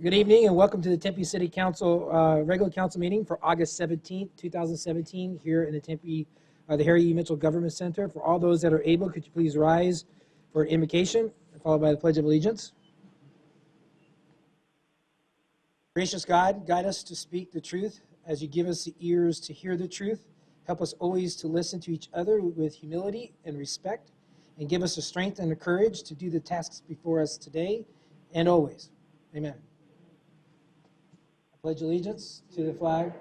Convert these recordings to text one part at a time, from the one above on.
Good evening and welcome to the Tempe City Council regular council meeting for August 17th, 2017 here in the Tempe, the Harry E. Mitchell Government Center. For all those that are able, could you please rise for an invocation followed by the Pledge of Allegiance. Gracious God, guide us to speak the truth as you give us the ears to hear the truth. Help us always to listen to each other with humility and respect, and give us the strength and the courage to do the tasks before us today and always. Amen. I pledge allegiance to the flag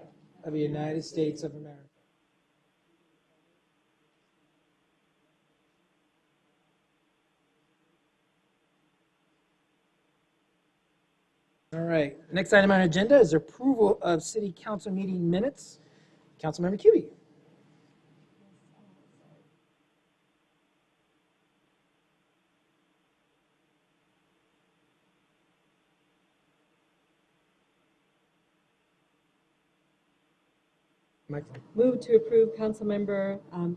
of the United States of America. All right, next item on our agenda is approval of city council meeting minutes. Councilmember Cubie. Microphone. Move to approve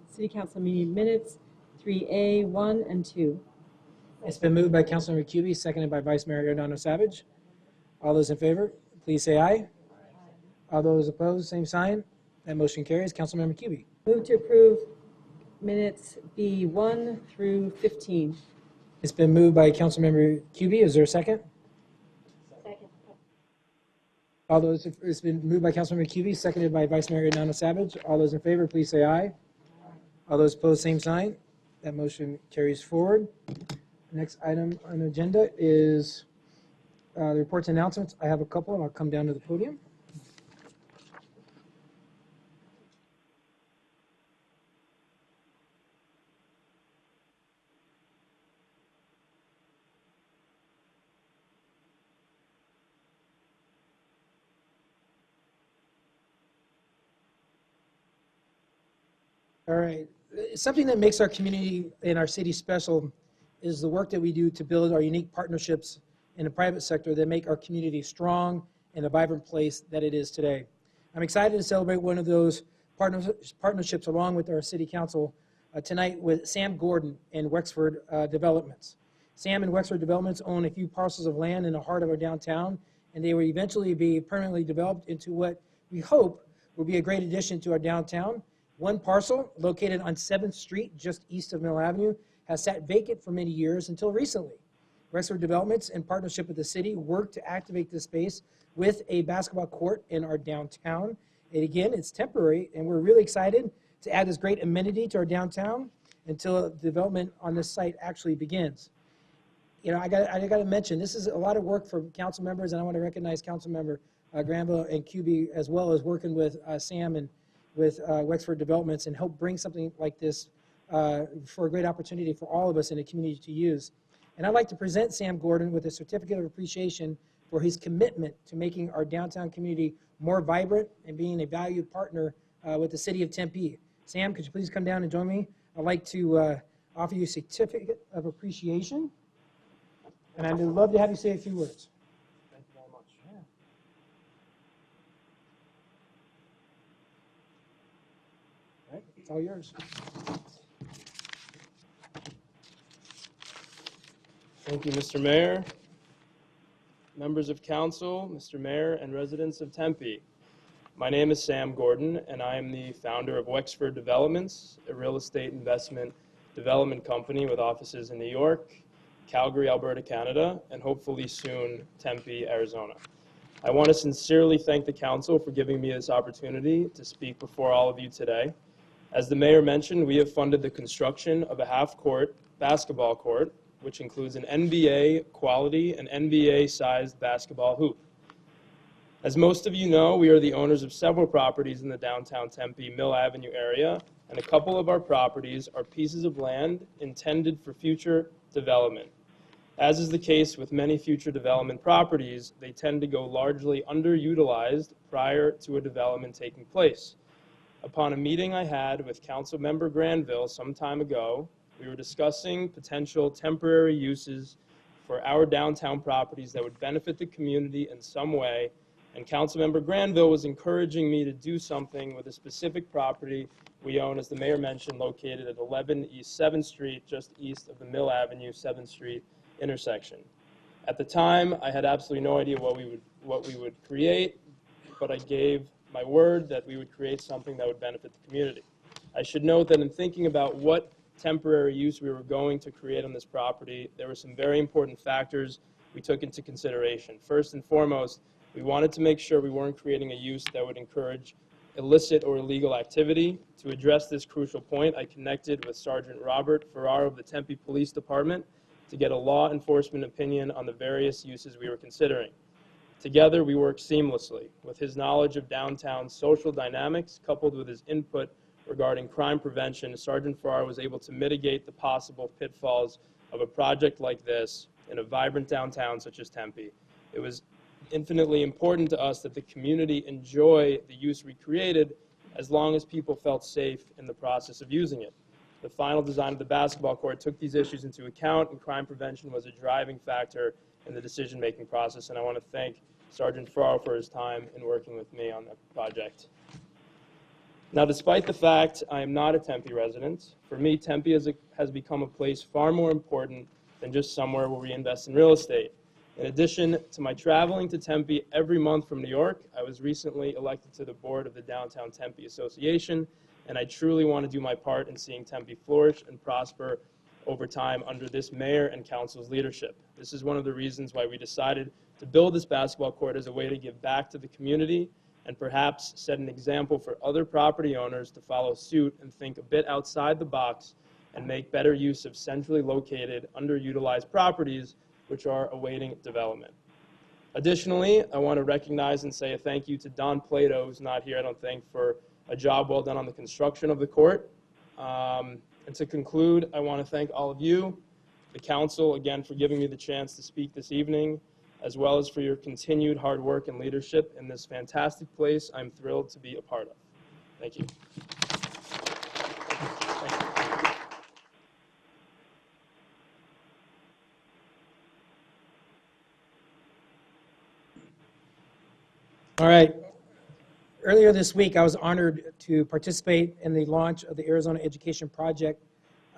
city council meeting minutes 3A, 1 and 2. It's been moved by Councilmember Cubie, seconded by Vice Mayor Adriano Savage. All those in favor, please say aye. All those opposed, same sign. That motion carries. Councilmember Cubie. Move to approve minutes B1 through 15. It's been moved by Councilmember Cubie. Is there a second? Second. All those, it's been moved by Councilmember Cubie, seconded by Vice Mayor Adriano Savage. All those in favor, please say aye. All those opposed, same sign. That motion carries forward. Next item on the agenda is the reports and announcements. I have a couple, and I'll come down to the podium. All right. Something that makes our community and our city special is the work that we do to build our unique partnerships in the private sector that make our community strong and a vibrant place that it is today. I'm excited to celebrate one of those partnerships along with our city council tonight with Sam Gordon and Wexford Developments. Sam and Wexford Developments own a few parcels of land in the heart of our downtown, and they will eventually be permanently developed into what we hope will be a great addition to our downtown. One parcel, located on 7th Street, just east of Mill Avenue, has sat vacant for many years until recently. Wexford Developments, in partnership with the city, worked to activate this space with a basketball court in our downtown. And again, it's temporary, and we're really excited to add this great amenity to our downtown until development on this site actually begins. You know, I got to mention, this is a lot of work for council members, and I want to recognize Council Member Granville and Cubie, as well as working with Sam and with Wexford Developments, and help bring something like this for a great opportunity for all of us in the community to use. And I'd like to present Sam Gordon with a certificate of appreciation for his commitment to making our downtown community more vibrant and being a valued partner with the city of Tempe. Sam, could you please come down and join me? I'd like to offer you a certificate of appreciation, and I'd love to have you say a few words. Thank you very much. Yeah. All right, it's all yours. Thank you, Mr. Mayor, members of council, Mr. Mayor, and residents of Tempe. My name is Sam Gordon, and I am the founder of Wexford Developments, a real estate investment development company with offices in New York, Calgary, Alberta, Canada, and hopefully soon Tempe, Arizona. I want to sincerely thank the council for giving me this opportunity to speak before all of you today. As the mayor mentioned, we have funded the construction of a half-court basketball court, which includes an NBA quality and NBA-sized basketball hoop. As most of you know, we are the owners of several properties in the downtown Tempe Mill Avenue area, and a couple of our properties are pieces of land intended for future development. As is the case with many future development properties, they tend to go largely underutilized prior to a development taking place. Upon a meeting I had with Councilmember Granville some time ago, we were discussing potential temporary uses for our downtown properties that would benefit the community in some way, and Councilmember Granville was encouraging me to do something with a specific property we own, as the mayor mentioned, located at 11 East 7th Street, just east of the Mill Avenue 7th Street intersection. At the time, I had absolutely no idea what we would create, but I gave my word that we would create something that would benefit the community. I should note that in thinking about what temporary use we were going to create on this property, there were some very important factors we took into consideration. First and foremost, we wanted to make sure we weren't creating a use that would encourage illicit or illegal activity. To address this crucial point, I connected with Sergeant Robert Ferraro of the Tempe Police Department to get a law enforcement opinion on the various uses we were considering. Together, we worked seamlessly. With his knowledge of downtown social dynamics, coupled with his input regarding crime prevention, Sergeant Farrar was able to mitigate the possible pitfalls of a project like this in a vibrant downtown such as Tempe. It was infinitely important to us that the community enjoy the use we created as long as people felt safe in the process of using it. The final design of the basketball court took these issues into account, and crime prevention was a driving factor in the decision-making process, and I want to thank Sergeant Farrar for his time in working with me on the project. Now, despite the fact I am not a Tempe resident, for me, Tempe has become a place far more important than just somewhere where we invest in real estate. In addition to my traveling to Tempe every month from New York, I was recently elected to the board of the Downtown Tempe Association, and I truly want to do my part in seeing Tempe flourish and prosper over time under this mayor and council's leadership. This is one of the reasons why we decided to build this basketball court as a way to give back to the community and perhaps set an example for other property owners to follow suit and think a bit outside the box and make better use of centrally located, underutilized properties which are awaiting development. Additionally, I want to recognize and say a thank you to Don Plato, who's not here, I don't think, for a job well done on the construction of the court. And to conclude, I want to thank all of you, the council, again, for giving me the chance to speak this evening, as well as for your continued hard work and leadership in this fantastic place I'm thrilled to be a part of. Thank you. All right. Earlier this week, I was honored to participate in the launch of the Arizona Education Project,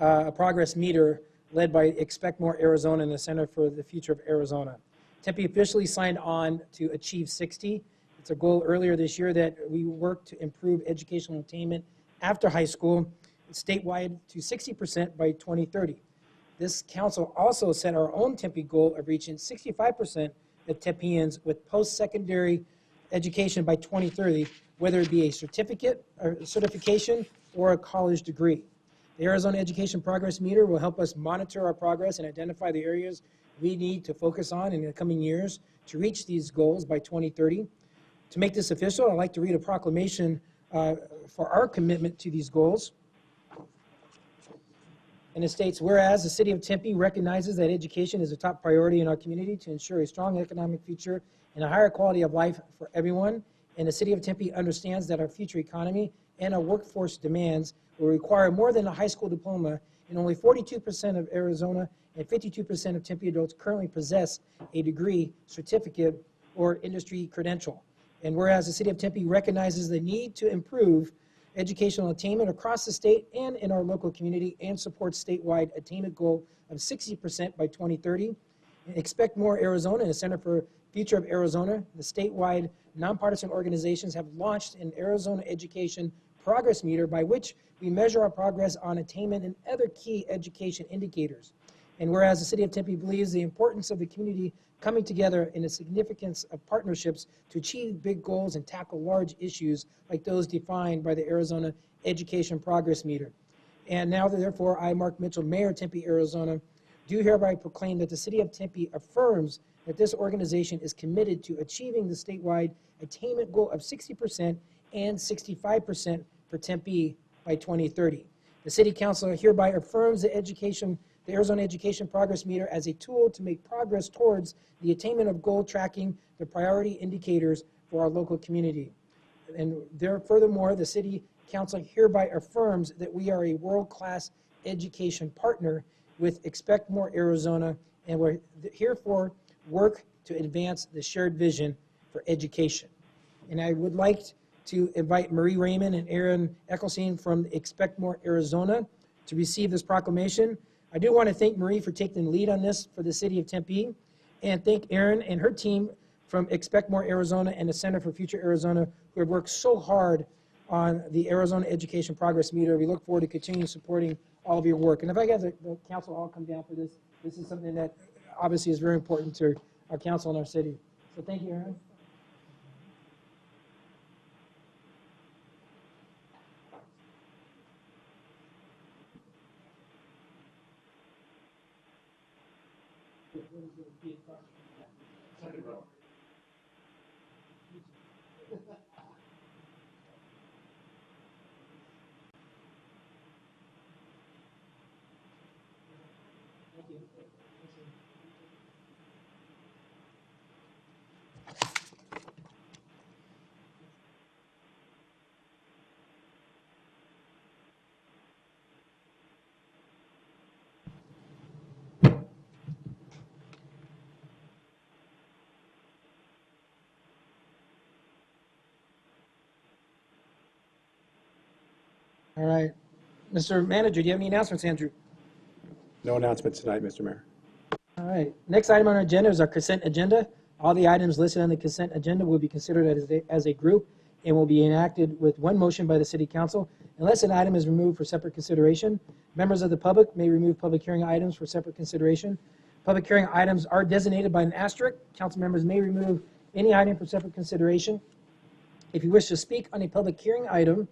a progress meter led by Expect More Arizona and the Center for the Future of Arizona. Tempe officially signed on to Achieve 60. It's a goal earlier this year that we work to improve educational attainment after high school statewide to 60% by 2030. This council also set our own Tempe goal of reaching 65% of Tempeans with post-secondary education by 2030, whether it be a certificate or certification or a college degree. The Arizona Education Progress Meter will help us monitor our progress and identify the areas we need to focus on in the coming years to reach these goals by 2030. To make this official, I'd like to read a proclamation for our commitment to these goals. And it states, whereas the city of Tempe recognizes that education is a top priority in our community to ensure a strong economic future and a higher quality of life for everyone, and the city of Tempe understands that our future economy and our workforce demands will require more than a high school diploma, and only 42% of Arizona and 52% of Tempe adults currently possess a degree, certificate, or industry credential. And whereas the city of Tempe recognizes the need to improve educational attainment across the state and in our local community and supports statewide attainment goal of 60% by 2030, Expect More Arizona and the Center for Future of Arizona, the statewide nonpartisan organizations have launched an Arizona Education Progress Meter by which we measure our progress on attainment and other key education indicators. And whereas the city of Tempe believes the importance of the community coming together and the significance of partnerships to achieve big goals and tackle large issues like those defined by the Arizona Education Progress Meter. And now, therefore, I, Mark Mitchell, Mayor of Tempe, Arizona, do hereby proclaim that the city of Tempe affirms that this organization is committed to achieving the statewide attainment goal of 60% and 65% for Tempe by 2030. The City Council hereby affirms the Arizona Education Progress Meter as a tool to make progress towards the attainment of goal tracking the priority indicators for our local community. And furthermore, the City Council hereby affirms that we are a world-class education partner with Expect More Arizona, and we're herefore work to advance the shared vision for education. And I would like to invite Marie Raymond and Aaron Ecclestein from Expect More Arizona to receive this proclamation. I do want to thank Marie for taking the lead on this for the city of Tempe. and thank Erin and her team from Expect More Arizona and the Center for Future Arizona, who have worked so hard on the Arizona Education Progress Meter. We look forward to continuing supporting all of your work. And if I get the council all come down for this, this is something that obviously is very important to our council and our city. So thank you, Erin. All right. Mr. Manager, do you have any announcements, Andrew? No announcements tonight, Mr. Mayor. All right. Next item on our agenda is our consent agenda. All the items listed on the consent agenda will be considered as a group and will be enacted with one motion by the City Council unless an item is removed for separate consideration. Members of the public may remove public hearing items for separate consideration. Public hearing items are designated by an asterisk. Council members may remove any item for separate consideration. If you wish to speak on a public hearing item,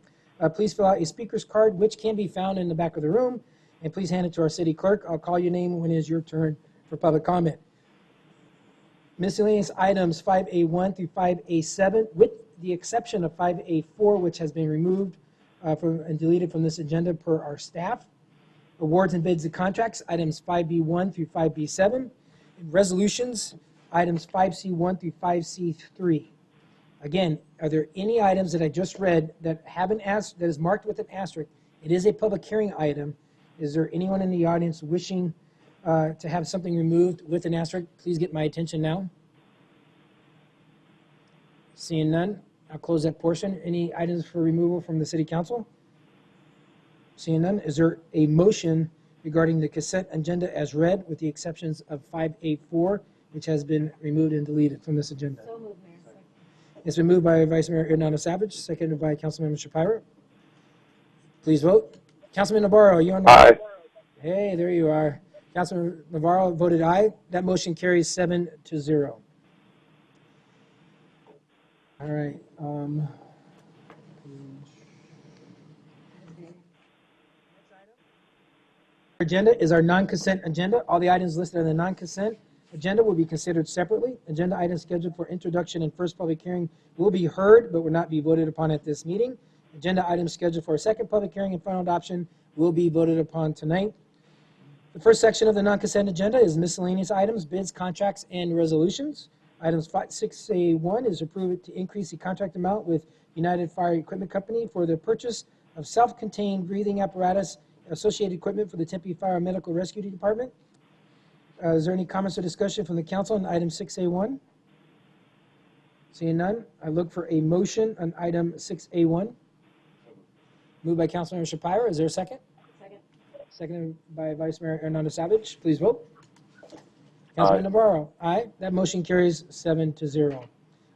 please fill out a speaker's card, which can be found in the back of the room, and please hand it to our city clerk. I'll call your name when it is your turn for public comment. Miscellaneous items 5A1 through 5A7, with the exception of 5A4, which has been removed and deleted from this agenda per our staff. Awards and bids and contracts, items 5B1 through 5B7. Resolutions, items 5C1 through 5C3. Again, are there any items that I just read that that is marked with an asterisk? It is a public hearing item. Is there anyone in the audience wishing to have something removed with an asterisk? Please get my attention now. Seeing none, I'll close that portion. Any items for removal from the City Council? Seeing none, is there a motion regarding the consent agenda as read with the exceptions of 5A4, which has been removed and deleted from this agenda? So moved, Mayor. It's been moved by Vice Mayor Hernando Savage, seconded by Councilmember Shapiro. Please vote. Councilman Navarro, are you on the Aye. Hey, there you are. Councilman Navarro voted aye. That motion carries 7-0. All right. Agenda is our non-consent agenda. All the items listed on the non-consent agenda will be considered separately. Agenda items scheduled for introduction and first public hearing will be heard but will not be voted upon at this meeting. Agenda items scheduled for a second public hearing and final adoption will be voted upon tonight. The first section of the non-consent agenda is miscellaneous items, bids, contracts, and resolutions. Items 6A1 is approved to increase the contract amount with United Fire Equipment Company for the purchase of self-contained breathing apparatus, associated equipment for the Tempe Fire Medical Rescue Department. Is there any comments or discussion from the council on item 6A1? Seeing none, I look for a motion on item 6A1. Moved by Councilmember Shapiro. Is there a second? Second. Seconded by Vice Mayor Hernando Savage. Please vote. Councilman Navarro, aye. That motion carries 7-0.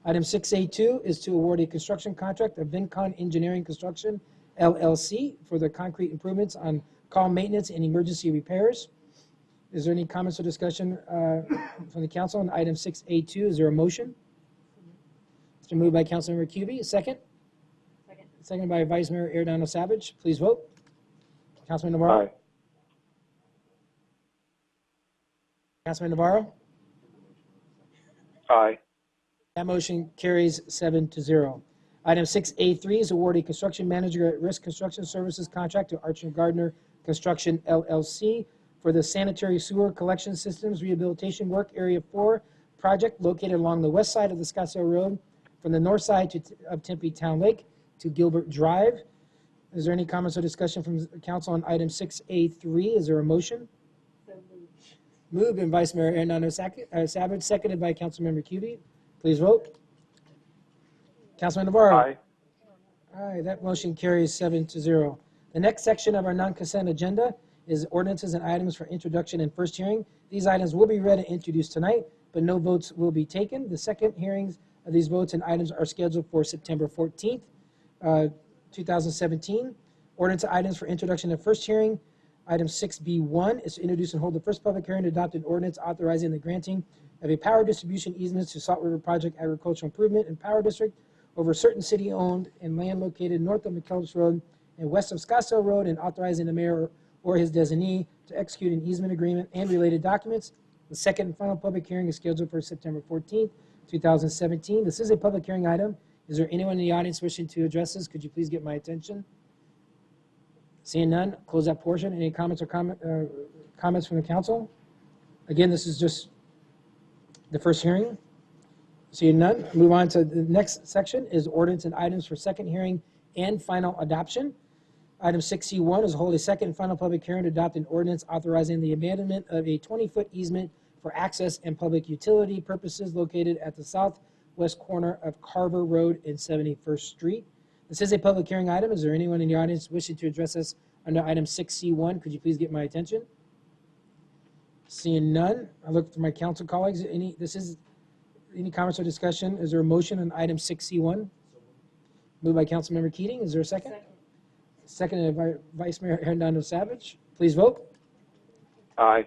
Item 6A2 is to award a construction contract of Vincon Engineering Construction, LLC, for the concrete improvements on call maintenance and emergency repairs. Is there any comments or discussion from the council on item 6A2? Is there a motion? It's been moved by Councilmember Cubey. Second? Second. Seconded by Vice Mayor Hernando Savage. Please vote. Councilman Navarro? Aye. Councilman Navarro? Aye. That motion carries 7-0. Item 6A3 is award a construction manager at risk construction services contract to Archer Gardner Construction LLC for the sanitary sewer collection systems rehabilitation work area 4 project located along the west side of the Scottsdale Road from the north side of Tempe Town Lake to Gilbert Drive. Is there any comments or discussion from the council on item 6A3? Is there a motion? So moved. Moved by Vice Mayor Hernando Savage, seconded by Councilmember Cubey. Please vote. Councilman Navarro? Aye. All right, that motion carries 7-0. The next section of our non-consent agenda is ordinances and items for introduction and first hearing. These items will be read and introduced tonight. but no votes will be taken. The second hearings of these votes and items are scheduled for September 14th, 2017. Ordinance items for introduction and first hearing. Item 6B1 is to introduce and hold the first public hearing to adopt an ordinance authorizing the granting of a power distribution easement to Salt River Project Agricultural Improvement and Power District over certain city-owned and land located north of McKellips Road and west of Scottsdale Road, and authorizing the mayor or his designee to execute an easement agreement and related documents. The second and final public hearing is scheduled for September 14th, 2017. This is a public hearing item. Is there anyone in the audience wishing to address this? Could you please get my attention? Seeing none, close that portion. Any comments or comments from the council? Again, this is just the first hearing. Seeing none, move on to the next section is ordinance and items for second hearing and final adoption. Item 6C1 is to hold a second and final public hearing to adopt an ordinance authorizing the abandonment of a 20-foot easement for access and public utility purposes located at the southwest corner of Carver Road and 71st Street. This is a public hearing item. Is there anyone in the audience wishing to address us under item 6C1? Could you please get my attention? Seeing none, I look for my council colleagues. Any comments or discussion? Is there a motion on item 6C1? Moved by Councilmember Keating. Is there a second? Seconded by Vice Mayor Arredondo Savage. Please vote. Aye.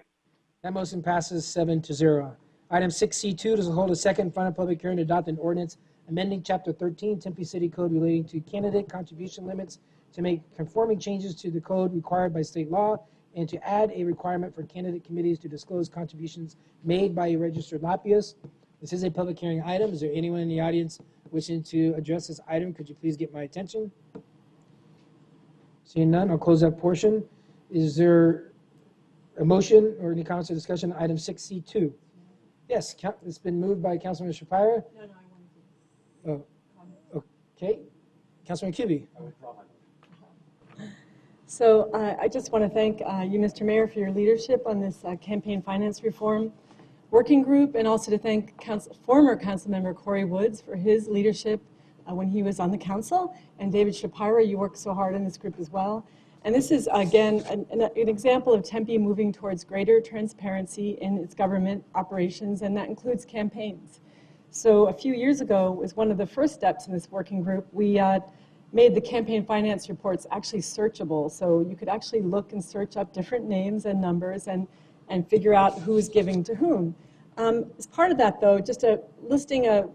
That motion passes 7-0. Item 6C2 is to hold a second and final public hearing to adopt an ordinance amending Chapter 13 Tempe City Code relating to candidate contribution limits to make conforming changes to the code required by state law and to add a requirement for candidate committees to disclose contributions made by a registered lobbyist. This is a public hearing item. Is there anyone in the audience wishing to address this item? Could you please get my attention? Seeing none, I'll close that portion. Is there a motion or any comments or discussion on item 6C2? Yes, it's been moved by Councilman Shapiro. No, I wanted to. Oh, okay. Councilman Kuby. So I just want to thank you, Mr. Mayor, for your leadership on this campaign finance reform working group, and also to thank former Councilmember Corey Woods for his leadership when he was on the council, and David Shapiro, you worked so hard in this group as well. And this is, again, an example of Tempe moving towards greater transparency in its government operations, and that includes campaigns. So a few years ago was one of the first steps in this working group. We made the campaign finance reports actually searchable, so you could actually look and search up different names and numbers and figure out who's giving to whom. As part of that, though, just listing a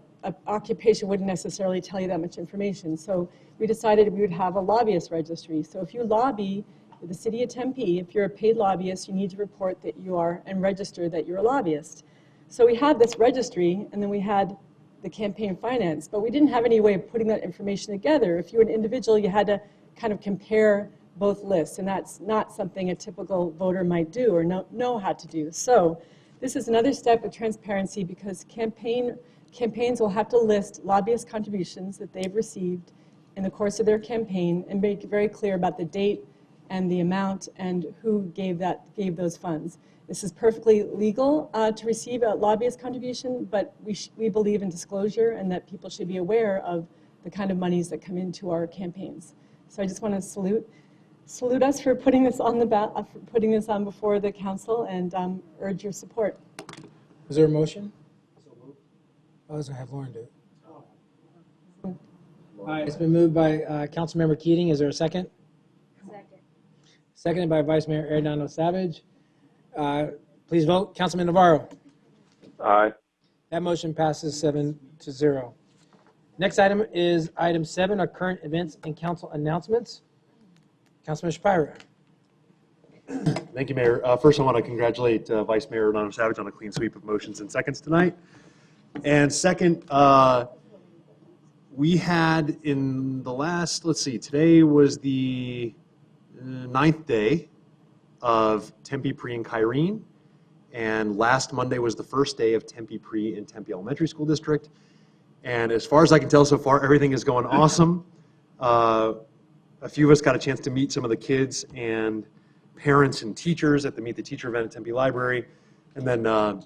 occupation wouldn't necessarily tell you that much information. So we decided we would have a lobbyist registry. So if you lobby with the city of Tempe, if you're a paid lobbyist, you need to report that you are and register that you're a lobbyist. So we had this registry, and then we had the campaign finance, but we didn't have any way of putting that information together. If you were an individual, you had to kind of compare both lists, and that's not something a typical voter might do or know how to do. So this is another step of transparency, because campaigns will have to list lobbyist contributions that they've received in the course of their campaign and make it very clear about the date and the amount and who gave those funds. This is perfectly legal to receive a lobbyist contribution, but we believe in disclosure and that people should be aware of the kind of monies that come into our campaigns. So I just want to salute us for putting this on before the council, and urge your support. Is there a motion? I was going to have Lauren do it. All right, it's been moved by Councilmember Keating. Is there a second? Second. Seconded by Vice Mayor Arredondo Savage. Please vote. Councilman Navarro. Aye. That motion passes 7-0. Next item is item 7, our current events and council announcements. Councilman Shapiro. Thank you, Mayor. First, I want to congratulate Vice Mayor Arredondo Savage on a clean sweep of motions and seconds tonight. And second, we had in the last, today was the 9th day of Tempe Pre and Kyrene, and last Monday was the first day of Tempe Pre in Tempe Elementary School District. And as far as I can tell so far, everything is going awesome. A few of us got a chance to meet some of the kids and parents and teachers at the Meet the Teacher event at Tempe Library. And then the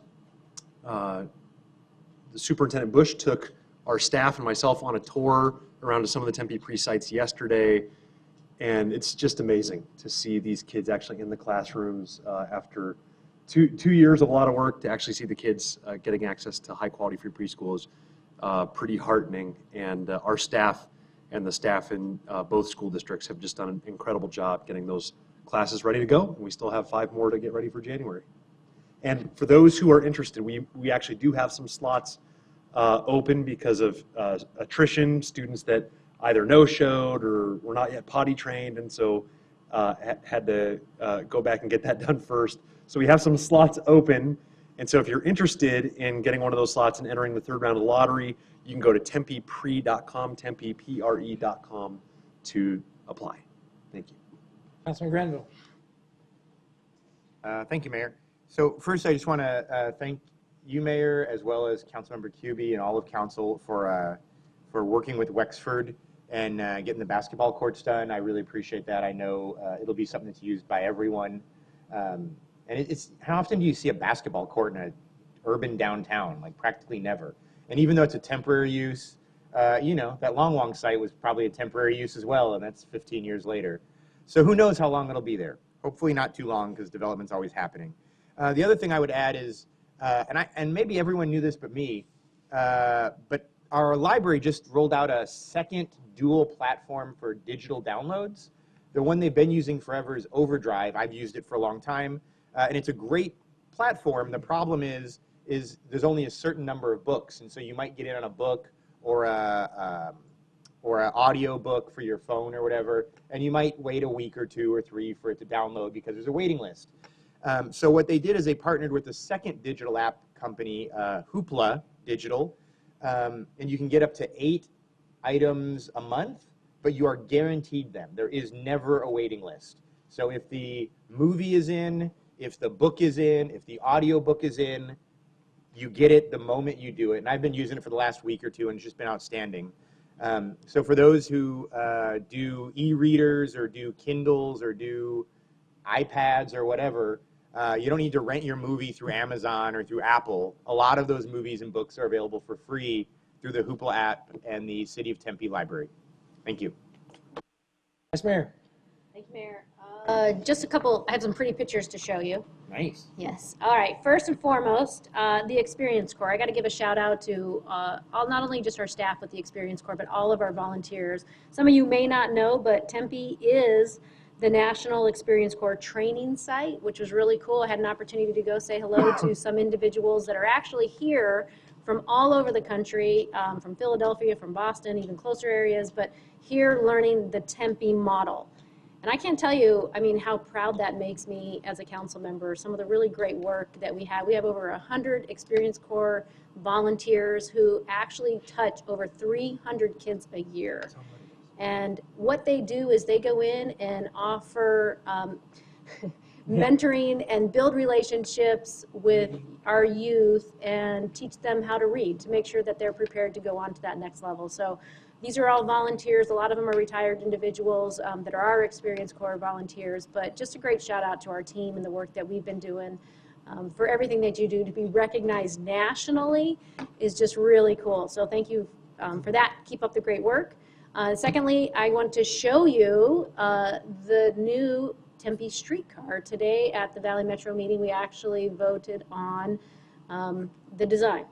Superintendent Bush took our staff and myself on a tour around to some of the Tempe Pre sites yesterday. And it's just amazing to see these kids actually in the classrooms after 2 years of a lot of work to actually see the kids getting access to high-quality free preschool is pretty heartening. And our staff and the staff in both school districts have just done an incredible job getting those classes ready to go. And we still have 5 more to get ready for January. And for those who are interested, we actually do have some slots open because of attrition, students that either no-showed or were not yet potty trained, and so had to go back and get that done first. So we have some slots open, and so if you're interested in getting one of those slots and entering the 3rd round of the lottery, you can go to tempepre.com, tempepre.com to apply. Thank you. Councilman Granville. Thank you, Mayor. So first, I just want to thank you, Mayor, as well as Councilmember Cubie and all of Council for working with Wexford and getting the basketball courts done. I really appreciate that. I know it'll be something that's used by everyone. And it's how often do you see a basketball court in an urban downtown? Like practically never. And even though it's a temporary use, you know, that Long Wong site was probably a temporary use as well, and that's 15 years later. So who knows how long it'll be there? Hopefully not too long, because development's always happening. The other thing I would add is, and maybe everyone knew this but me, but our library just rolled out a second dual platform for digital downloads. The one they've been using forever is Overdrive. I've used it for a long time, and it's a great platform. The problem is there's only a certain number of books, and so you might get in on a book or an audio book for your phone or whatever, and you might wait a week or 2 or 3 for it to download because there's a waiting list. So what they did is they partnered with the second digital app company, Hoopla Digital, and you can get up to 8 items a month, but you are guaranteed them. There is never a waiting list. So if the movie is in, if the book is in, if the audio book is in, you get it the moment you do it. And I've been using it for the last week or 2, and it's just been outstanding. So for those who do e-readers or do Kindles or do iPads or whatever, you don't need to rent your movie through Amazon or through Apple. A lot of those movies and books are available for free through the Hoopla app and the City of Tempe Library. Thank you. Vice Mayor. Thank you, Mayor. Just a couple, I have some pretty pictures to show you. Nice. Yes. All right. First and foremost, the Experience Corps. I got to give a shout out to not only just our staff with the Experience Corps, but all of our volunteers. Some of you may not know, but Tempe is the National Experience Corps training site, which was really cool. I had an opportunity to go say hello to some individuals that are actually here from all over the country, from Philadelphia, from Boston, even closer areas, but here learning the Tempe model. And I can't tell you, I mean, how proud that makes me as a council member, some of the really great work that we have. We have over 100 Experience Corps volunteers who actually touch over 300 kids a year. And what they do is they go in and offer mentoring and build relationships with our youth and teach them how to read to make sure that they're prepared to go on to that next level. So these are all volunteers. A lot of them are retired individuals that are our Experience Corps volunteers, but just a great shout out to our team and the work that we've been doing. For everything that you do, to be recognized nationally is just really cool. So thank you for that. Keep up the great work. Secondly, I want to show you the new Tempe streetcar. Today at the Valley Metro meeting, we actually voted on the design.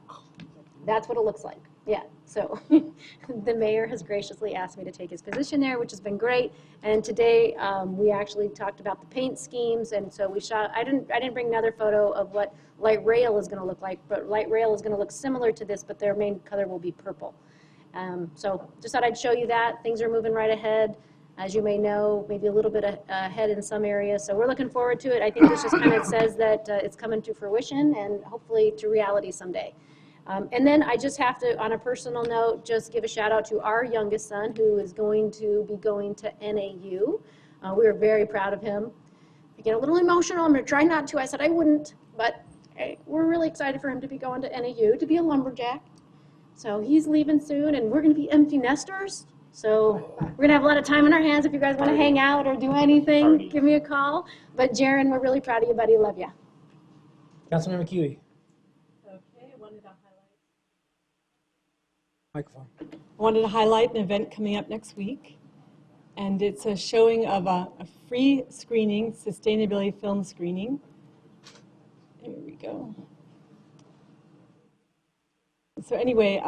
That's what it looks like. Yeah, so the mayor has graciously asked me to take his position there, which has been great. And today we actually talked about the paint schemes, and so we shot. I didn't bring another photo of what light rail is going to look like, but light rail is going to look similar to this, but their main color will be purple. So just thought I'd show you that. Things are moving right ahead. As you may know, maybe a little bit ahead in some areas. So we're looking forward to it. I think this just kind of says that it's coming to fruition and hopefully to reality someday. And then I just have to, on a personal note, just give a shout out to our youngest son who is going to be going to NAU. We are very proud of him. I get a little emotional. I'm going to try not to. I said I wouldn't, but hey, we're really excited for him to be going to NAU, to be a lumberjack. So he's leaving soon, and we're going to be empty nesters. So we're going to have a lot of time on our hands. If you guys want to hang out or do anything, give me a call. But Jaron, we're really proud of you, buddy. Love you. Councilmember Cubie. Okay, I wanted to highlight. Microphone. I wanted to highlight an event coming up next week, and it's a showing of a free screening, sustainability film screening Here we go. So anyway,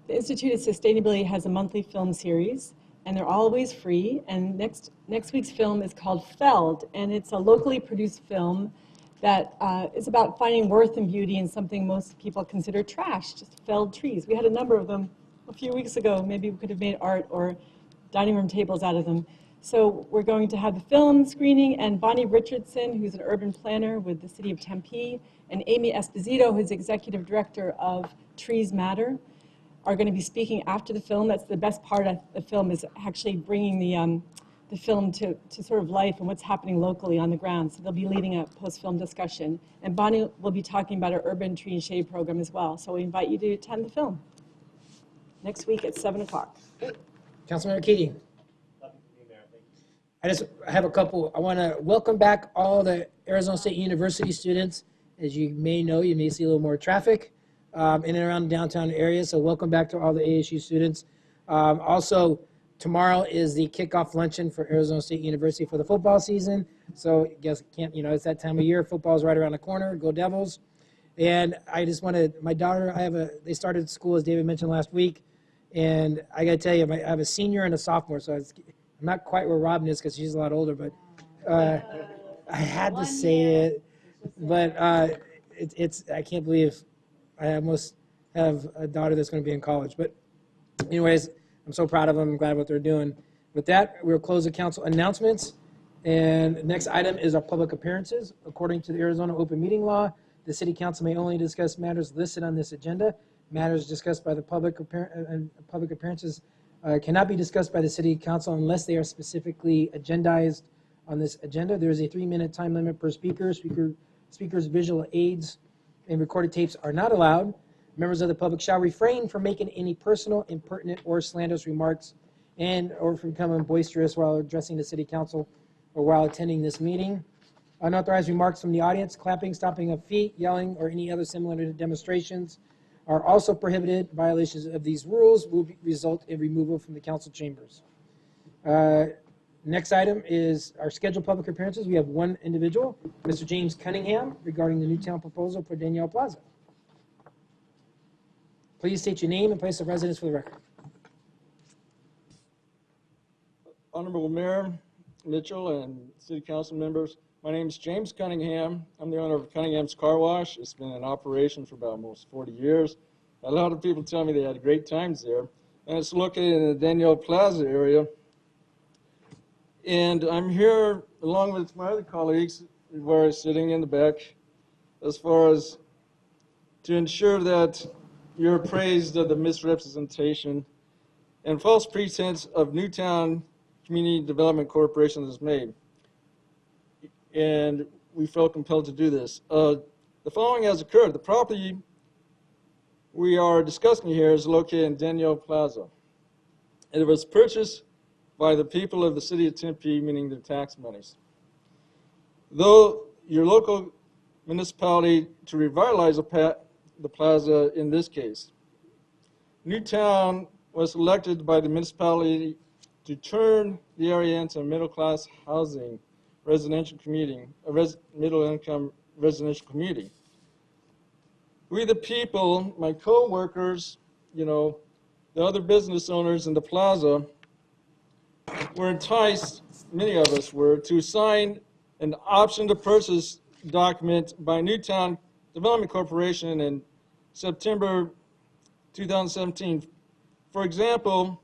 the Institute of Sustainability has a monthly film series, and they're always free. And next week's film is called Felled, and it's a locally produced film that is about finding worth and beauty in something most people consider trash, just felled trees. We had a number of them a few weeks ago. Maybe we could have made art or dining room tables out of them. So we're going to have the film screening, and Bonnie Richardson, who's an urban planner with the city of Tempe, and Amy Esposito, who's executive director of Trees Matter, are going to be speaking after the film. That's the best part of the film, is actually bringing the film to sort of life and what's happening locally on the ground. So they'll be leading a post-film discussion. And Bonnie will be talking about our urban tree and shade program as well. So we invite you to attend the film next week at 7 o'clock. Councilmember Keating. I have a couple. I want to welcome back all the Arizona State University students. As you may know, you may see a little more traffic in and around the downtown area. So welcome back to all the ASU students. Also, tomorrow is the kickoff luncheon for Arizona State University for the football season. So I guess it's that time of year. Football's right around the corner. Go Devils. And I just wanted, my daughter, they started school, as David mentioned last week. And I got to tell you, I have a senior and a sophomore. So I'm not quite where Robin is because she's a lot older, but I had to say it. But I can't believe I almost have a daughter that's going to be in college. But anyways, I'm so proud of them. I'm glad of what they're doing. With that, we'll close the council announcements. And the next item is our public appearances. According to the Arizona Open Meeting Law, the city council may only discuss matters listed on this agenda. Matters discussed by the public appearances cannot be discussed by the city council unless they are specifically agendized on this agenda. There is a 3-minute time limit per speaker. Speakers' visual aids and recorded tapes are not allowed. Members of the public shall refrain from making any personal, impertinent, or slanderous remarks or from becoming boisterous while addressing the city council or while attending this meeting. Unauthorized remarks from the audience, clapping, stomping of feet, yelling, or any other similar demonstrations are also prohibited. Violations of these rules will result in removal from the council chambers. Next item is our scheduled public appearances. We have one individual, Mr. James Cunningham, regarding the Newtown proposal for Danielle Plaza. Please state your name and place of residence for the record. Honorable Mayor Mitchell and City Council members, my name is James Cunningham. I'm the owner of Cunningham's Car Wash. It's been in operation for about almost 40 years. A lot of people tell me they had great times there. And it's located in the Danielle Plaza area. And I'm here along with my other colleagues who are sitting in the back as far as to ensure that you're appraised of the misrepresentation and false pretense of Newtown Community Development Corporation is made. And we felt compelled to do this. The following has occurred. The property we are discussing here is located in Danielle Plaza. It was purchased by the people of the city of Tempe, meaning their tax monies. Though your local municipality to revitalize the plaza in this case, Newtown was elected by the municipality to turn the area into a middle-class housing residential community, middle-income residential community. We the people, my co-workers, the other business owners in the plaza, were enticed, many of us were, to sign an option to purchase document by Newtown Development Corporation in September 2017. For example,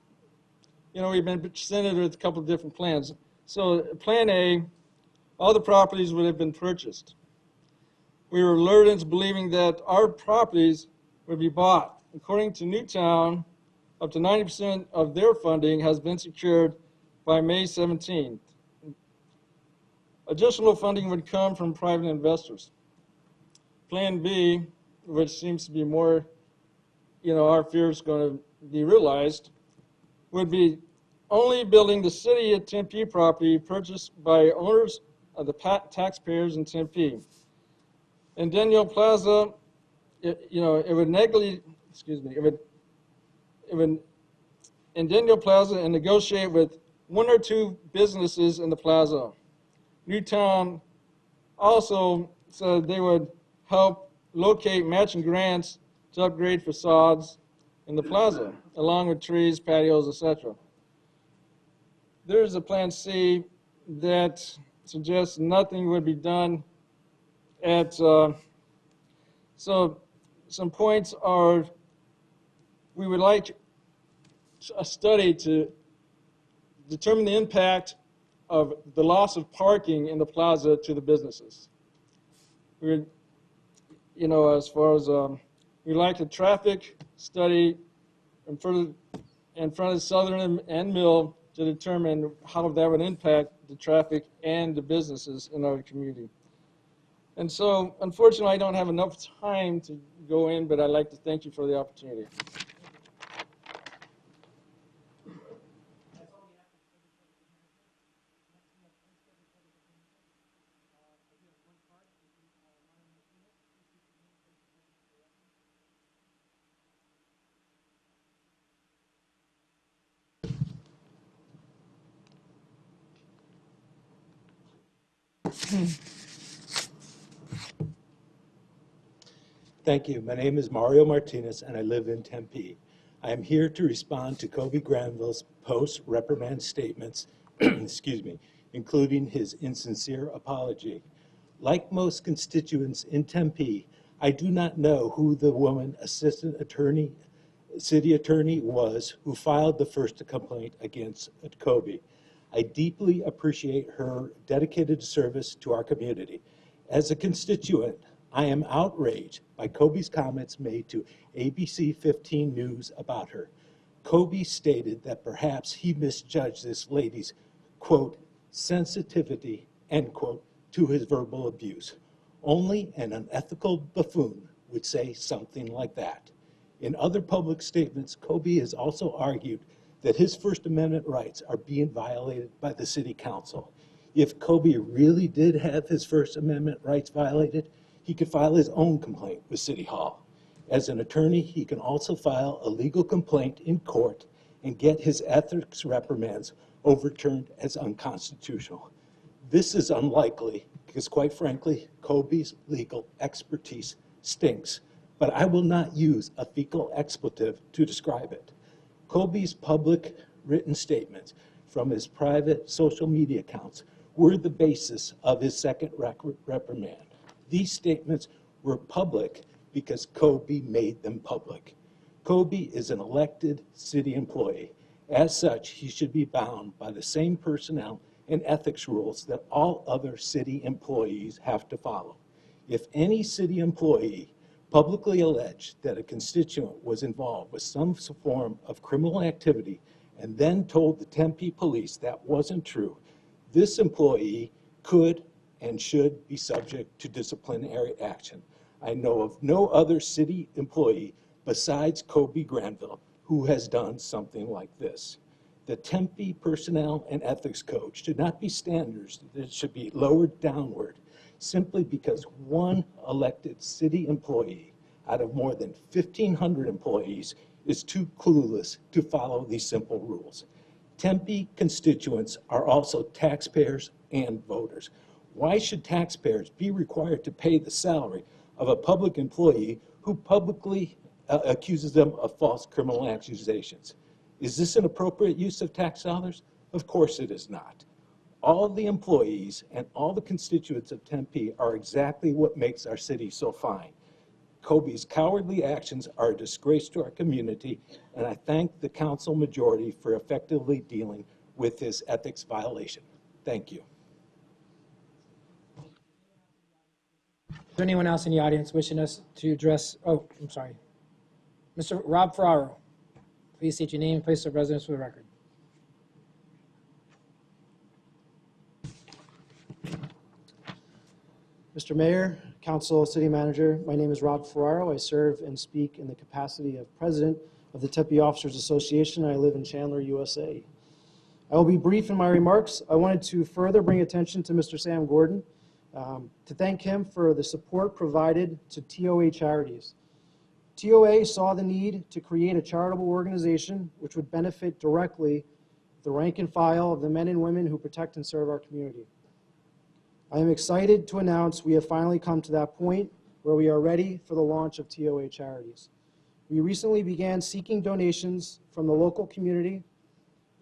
we've been presented with a couple of different plans. So Plan A, all the properties would have been purchased. We were lured into believing that our properties would be bought. According to Newtown, up to 90% of their funding has been secured by May 17th. Additional funding would come from private investors. Plan B, which seems to be more, our fear is going to be realized, would be only building the city of Tempe property purchased by owners of the taxpayers in Tempe. In Danielle Plaza, it would in Danielle Plaza and negotiate with 1 or 2 businesses in the plaza. Newtown also said they would help locate matching grants to upgrade facades in the plaza, along with trees, patios, etc. There is a Plan C that suggests nothing would be done at, so some points are, we would like a study to determine the impact of the loss of parking in the plaza to the businesses. We, as far as, we like a traffic study in front of Southern and Mill to determine how that would impact the traffic and the businesses in our community. And so, unfortunately, I don't have enough time to go in, but I'd like to thank you for the opportunity. Thank you. My name is Mario Martinez, and I live in Tempe. I am here to respond to Kobe Granville's post-reprimand statements, excuse me, including his insincere apology. Like most constituents in Tempe, I do not know who the woman city attorney was who filed the first complaint against Kobe. I deeply appreciate her dedicated service to our community. As a constituent, I am outraged by Kobe's comments made to ABC 15 News about her. Kobe stated that perhaps he misjudged this lady's, quote, sensitivity, end quote, to his verbal abuse. Only an unethical buffoon would say something like that. In other public statements, Kobe has also argued that his First Amendment rights are being violated by the City Council. If Kobe really did have his First Amendment rights violated, he could file his own complaint with City Hall. As an attorney, he can also file a legal complaint in court and get his ethics reprimands overturned as unconstitutional. This is unlikely because, quite frankly, Kobe's legal expertise stinks, but I will not use a fecal expletive to describe it. Kobe's public written statements from his private social media accounts were the basis of his second reprimand. These statements were public because Kobe made them public. Kobe is an elected city employee. As such, he should be bound by the same personnel and ethics rules that all other city employees have to follow. If any city employee publicly alleged that a constituent was involved with some form of criminal activity and then told the Tempe police that wasn't true, this employee could and should be subject to disciplinary action. I know of no other city employee besides Kobe Granville who has done something like this. The Tempe Personnel and Ethics Code should not be standards that should be lowered downward simply because one elected city employee out of more than 1,500 employees is too clueless to follow these simple rules. Tempe constituents are also taxpayers and voters. Why should taxpayers be required to pay the salary of a public employee who publicly accuses them of false criminal accusations? Is this an appropriate use of tax dollars? Of course it is not. All the employees and all the constituents of Tempe are exactly what makes our city so fine. Kobe's cowardly actions are a disgrace to our community, and I thank the council majority for effectively dealing with this ethics violation. Thank you. Is there anyone else in the audience wishing us to address, oh, I'm sorry. Mr. Rob Ferraro, please state your name and place of residence for the record. Mr. Mayor, Council, City Manager, my name is Rob Ferraro. I serve and speak in the capacity of President of the Tempe Officers Association. I live in Chandler, USA. I will be brief in my remarks. I wanted to further bring attention to Mr. Sam Gordon, to thank him for the support provided to TOA charities. TOA saw the need to create a charitable organization which would benefit directly the rank and file of the men and women who protect and serve our community. I am excited to announce we have finally come to that point where we are ready for the launch of TOA Charities. We recently began seeking donations from the local community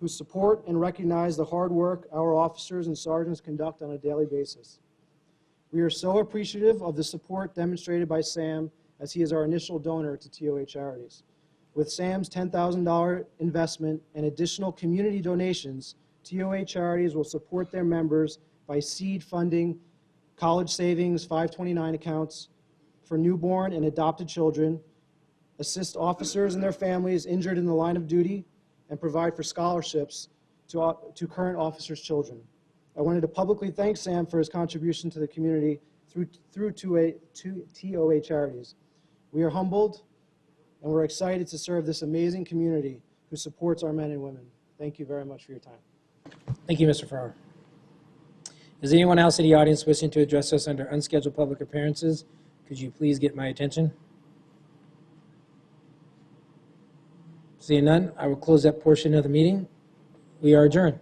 who support and recognize the hard work our officers and sergeants conduct on a daily basis. We are so appreciative of the support demonstrated by Sam, as he is our initial donor to TOA Charities. With Sam's $10,000 investment and additional community donations, TOA Charities will support their members by seed funding college savings 529 accounts for newborn and adopted children, assist officers and their families injured in the line of duty, and provide for scholarships to current officers' children. I wanted to publicly thank Sam for his contribution to the community through TOA Charities. We are humbled and we're excited to serve this amazing community who supports our men and women. Thank you very much for your time. Thank you, Mr. Farrar. Is anyone else in the audience wishing to address us under unscheduled public appearances? Could you please get my attention? Seeing none, I will close that portion of the meeting. We are adjourned.